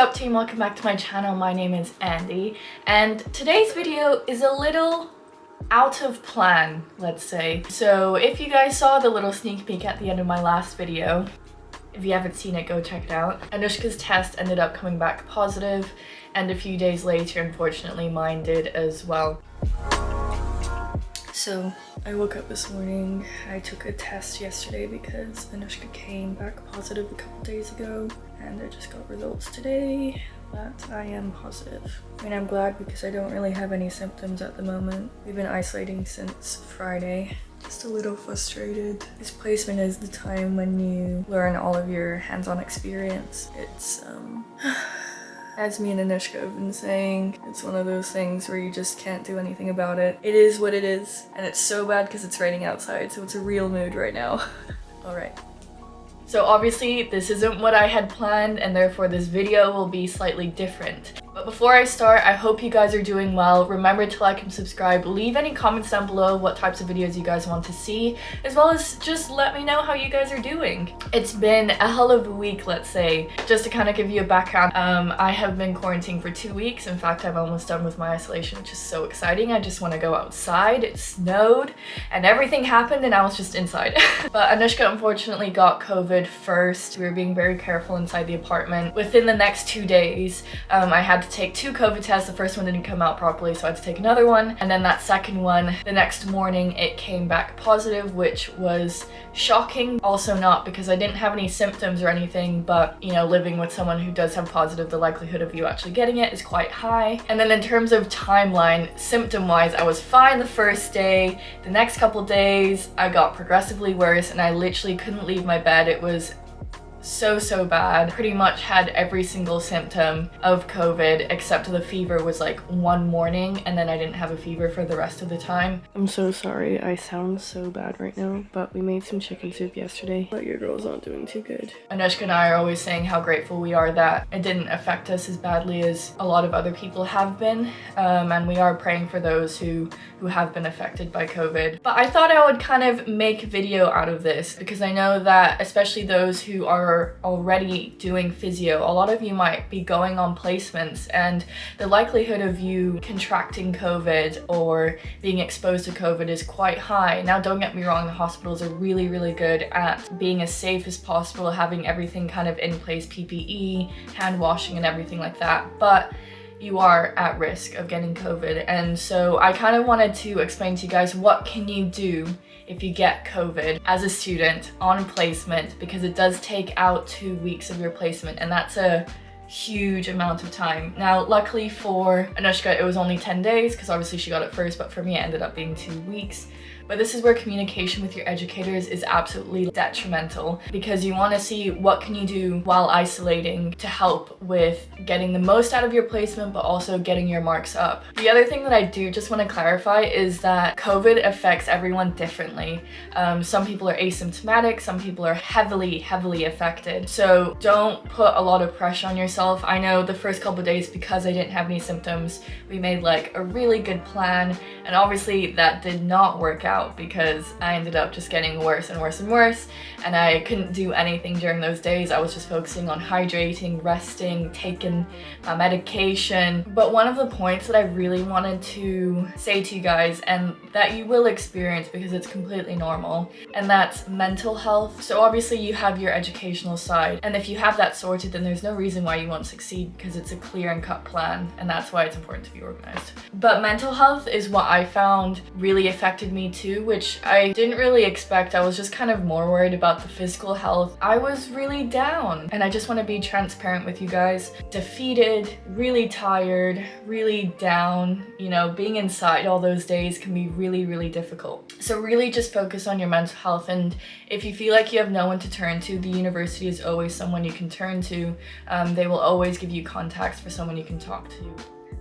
up team, welcome back to my channel. My name is Andie and today's video is a little out of plan, let's say. So if you guys saw the little sneak peek at the end of my last video, if you haven't seen it, go check it out. Anushka's test ended up coming back positive, and a few days later, unfortunately, mine did as well. So I woke up this morning, I took a test yesterday because Anushka came back positive a couple days ago, and I just got results today that I am positive. I mean, I'm glad because I don't really have any symptoms at the moment. We've been isolating since Friday. Just a little frustrated. This placement is the time when you learn all of your hands-on experience. It's as me and Anushka have been saying, it's one of those things where you just can't do anything about it. It is what it is, and it's so bad because it's raining outside, so it's a real mood right now. Alright. So obviously this isn't what I had planned, and therefore this video will be slightly different. But before I start, I hope you guys are doing well. Remember to like and subscribe. Leave any comments down below what types of videos you guys want to see, as well as just let me know how you guys are doing. It's been a hell of a week, let's say. Just to kind of give you a background, I have been quarantined for 2 weeks. In fact, I'm almost done with my isolation, which is so exciting. I just want to go outside. It snowed and everything happened and I was just inside. But Anushka unfortunately got COVID first. We were being very careful inside the apartment. Within the next 2 days, I had to take 2 COVID tests. The first one didn't come out properly, so I had to take another one. And then that second one, the next morning, it came back positive, which was shocking. Also not because I didn't have any symptoms or anything, but you know, living with someone who does have positive, the likelihood of you actually getting it is quite high. And then in terms of timeline, symptom-wise, I was fine the first day. The next couple days, I got progressively worse and I literally couldn't leave my bed. It was so bad. Pretty much had every single symptom of COVID except the fever was like one morning, and then I didn't have a fever for the rest of the time. I'm so sorry I sound so bad right now, but we made some chicken soup yesterday, but your girl's not doing too good. Anushka and I are always saying how grateful we are that it didn't affect us as badly as a lot of other people have been, and we are praying for those who have been affected by COVID. But I thought I would kind of make a video out of this because I know that especially those who are already doing physio, a lot of you might be going on placements, and the likelihood of you contracting COVID or being exposed to COVID is quite high. Now, don't get me wrong, the hospitals are really good at being as safe as possible, having everything kind of in place, PPE, hand washing and everything like that, but you are at risk of getting COVID. And so I kind of wanted to explain to you guys what can you do if you get COVID as a student on placement, because it does take out 2 weeks of your placement, and that's a huge amount of time. Now, luckily for Anushka, it was only 10 days because obviously she got it first, but for me, it ended up being 2 weeks. But this is where communication with your educators is absolutely detrimental, because you want to see what can you do while isolating to help with getting the most out of your placement, but also getting your marks up. The other thing that I do just want to clarify is that COVID affects everyone differently. Some people are asymptomatic, some people are heavily affected. So don't put a lot of pressure on yourself. I know the first couple of days, because I didn't have any symptoms, we made like a really good plan, and obviously that did not work out because I ended up just getting worse and worse, and I couldn't do anything during those days. I was just focusing on hydrating, resting, taking my medication. But one of the points that I really wanted to say to you guys, and that you will experience because it's completely normal, and that's mental health. So obviously you have your educational side, and if you have that sorted, then there's no reason why you won't succeed, because it's a clear and cut plan, and that's why it's important to be organized. But mental health is what I found really affected me too, which I didn't really expect. I was just kind of more worried about the physical health. I was really down, and I just want to be transparent with you guys. Defeated, really tired, really down. You know, being inside all those days can be really difficult. So really just focus on your mental health, and if you feel like you have no one to turn to, the university is always someone you can turn to. They will always give you contacts for someone you can talk to.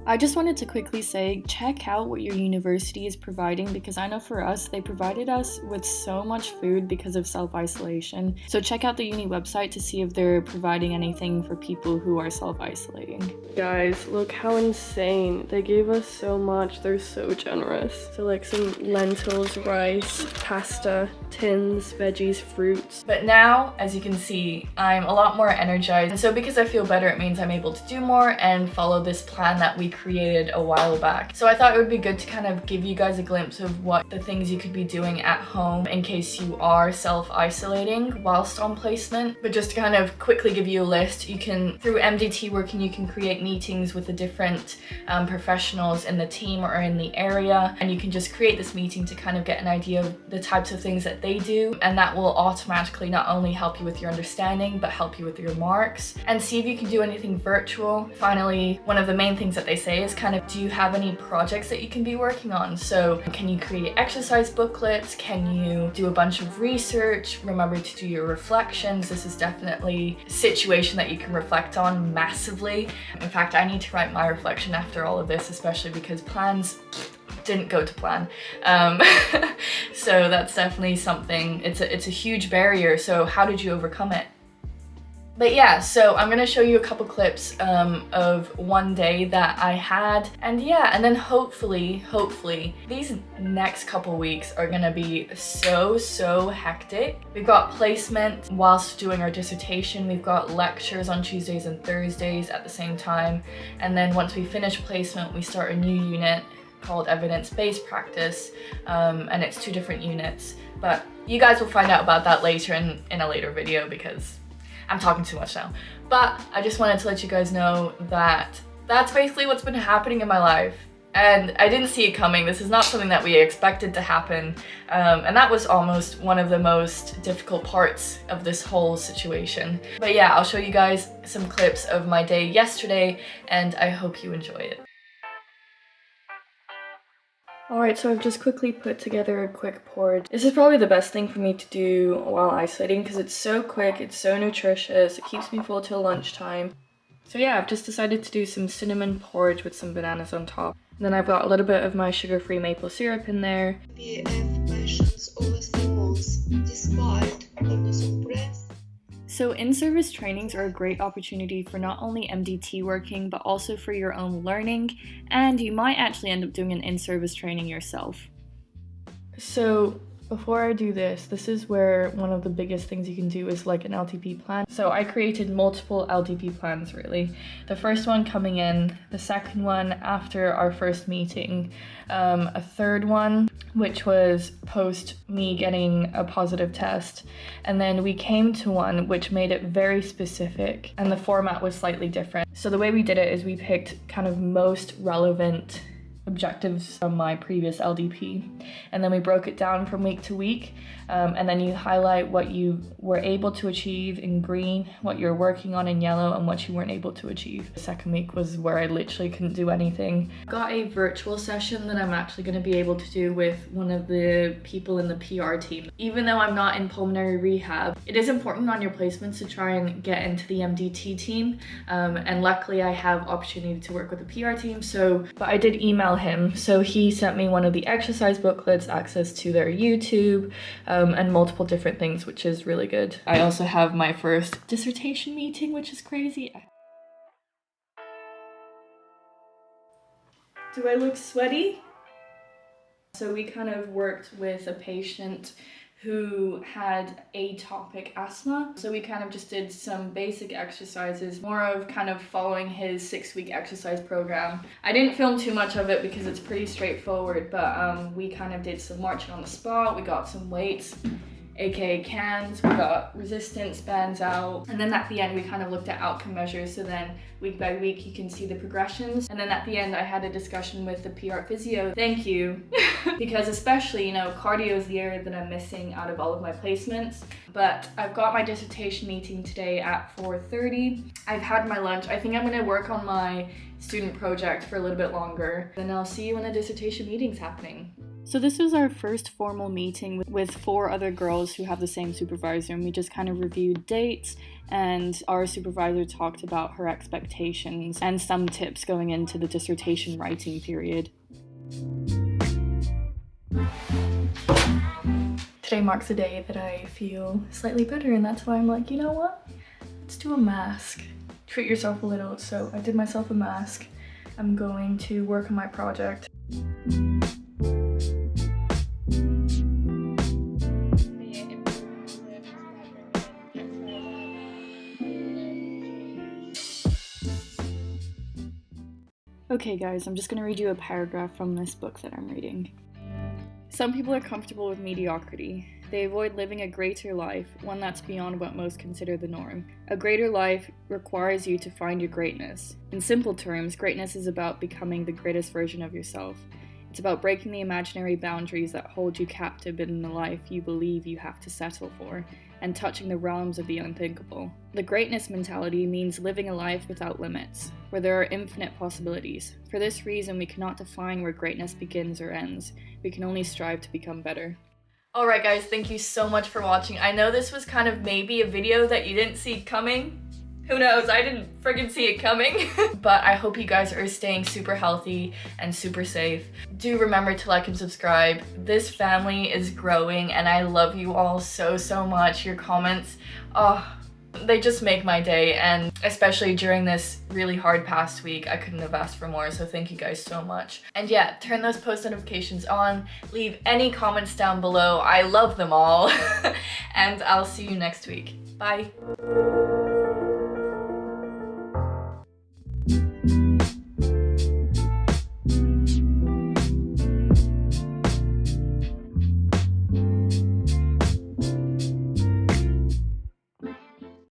I just wanted to quickly say, check out what your university is providing, because I know for us, they provided us with so much food because of self-isolation. So check out the uni website to see if they're providing anything for people who are self-isolating. Guys, look how insane. They gave us so much. They're so generous. So like some lentils, rice, pasta, tins, veggies, fruits. But now, as you can see, I'm a lot more energized. And so because I feel better, it means I'm able to do more and follow this plan that we created a while back. So I thought it would be good to kind of give you guys a glimpse of what the things you could be doing at home in case you are self-isolating whilst on placement. But just to kind of quickly give you a list, you can, through MDT working, you can create meetings with the different professionals in the team or in the area, and you can just create this meeting to kind of get an idea of the types of things that they do, and that will automatically not only help you with your understanding but help you with your marks, and see if you can do anything virtual. Finally, one of the main things that they say is kind of, do you have any projects that you can be working on? So can you create exercise booklets? Can you do a bunch of research? Remember to do your reflections. This is definitely a situation that you can reflect on massively. In fact, I need to write my reflection after all of this, especially because plans didn't go to plan. So that's definitely something, it's a huge barrier. So how did you overcome it? But yeah, so I'm gonna show you a couple clips of one day that I had, and yeah, and then hopefully these next couple weeks are gonna be so hectic. We've got placement whilst doing our dissertation, we've got lectures on Tuesdays and Thursdays at the same time, and then once we finish placement we start a new unit called evidence-based practice, and it's 2 different units, but you guys will find out about that later in a later video because I'm talking too much now. But I just wanted to let you guys know that that's basically what's been happening in my life. And I didn't see it coming. This is not something that we expected to happen. And that was almost one of the most difficult parts of this whole situation. But yeah, I'll show you guys some clips of my day yesterday, and I hope you enjoy it. Alright, so I've just quickly put together a quick porridge. This is probably the best thing for me to do while isolating because it's so quick, it's so nutritious, it keeps me full till lunchtime. So yeah, I've just decided to do some cinnamon porridge with some bananas on top. And then I've got a little bit of my sugar-free maple syrup in there. So in-service trainings are a great opportunity for not only MDT working, but also for your own learning, and you might actually end up doing an in-service training yourself. So before I do this, this is where one of the biggest things you can do is like an LTP plan. So I created multiple LTP plans really. The first one coming in, the second one after our first meeting, a third one which was post me getting a positive test, and then we came to one which made it very specific and the format was slightly different. So the way we did it is we picked kind of most relevant objectives from my previous LDP, and then we broke it down from week to week, and then you highlight what you were able to achieve in green, what you're working on in yellow, and what you weren't able to achieve. The second week was where I literally couldn't do anything. Got a virtual session that I'm actually going to be able to do with one of the people in the PR team. Even though I'm not in pulmonary rehab, it is important on your placements to try and get into the MDT team, and luckily I have opportunity to work with the PR team, but I did email him, so he sent me one of the exercise booklets, access to their YouTube, and multiple different things, which is really good. I also have my first dissertation meeting, which is crazy. Do I look sweaty? So we kind of worked with a patient who had atopic asthma. So we kind of just did some basic exercises, more of kind of following his 6-week exercise program. I didn't film too much of it because it's pretty straightforward, but we kind of did some marching on the spot. We got some weights, aka cans, we got resistance bands out, and then at the end we kind of looked at outcome measures, so then week by week you can see the progressions. And then at the end I had a discussion with the PR physio, thank you, because especially, you know, cardio is the area that I'm missing out of all of my placements. But I've got my dissertation meeting today at 4:30. I've had my lunch. I think I'm going to work on my student project for a little bit longer. Then I'll see you when the dissertation meeting's happening. So this was our first formal meeting with 4 other girls who have the same supervisor, and we just kind of reviewed dates and our supervisor talked about her expectations and some tips going into the dissertation writing period. Today marks a day that I feel slightly better, and that's why I'm like, you know what? Let's do a mask. Treat yourself a little. So I did myself a mask. I'm going to work on my project. Okay guys, I'm just gonna read you a paragraph from this book that I'm reading. Some people are comfortable with mediocrity. They avoid living a greater life, one that's beyond what most consider the norm. A greater life requires you to find your greatness. In simple terms, greatness is about becoming the greatest version of yourself. It's about breaking the imaginary boundaries that hold you captive in the life you believe you have to settle for, and touching the realms of the unthinkable. The greatness mentality means living a life without limits, where there are infinite possibilities. For this reason, we cannot define where greatness begins or ends. We can only strive to become better. Alright guys, thank you so much for watching. I know this was kind of maybe a video that you didn't see coming. Who knows? I didn't friggin' see it coming. But I hope you guys are staying super healthy and super safe. Do remember to like and subscribe. This family is growing and I love you all so much. Your comments, they just make my day, and especially during this really hard past week, I couldn't have asked for more, so thank you guys so much. And yeah, turn those post notifications on, leave any comments down below. I love them all. And I'll see you next week. Bye.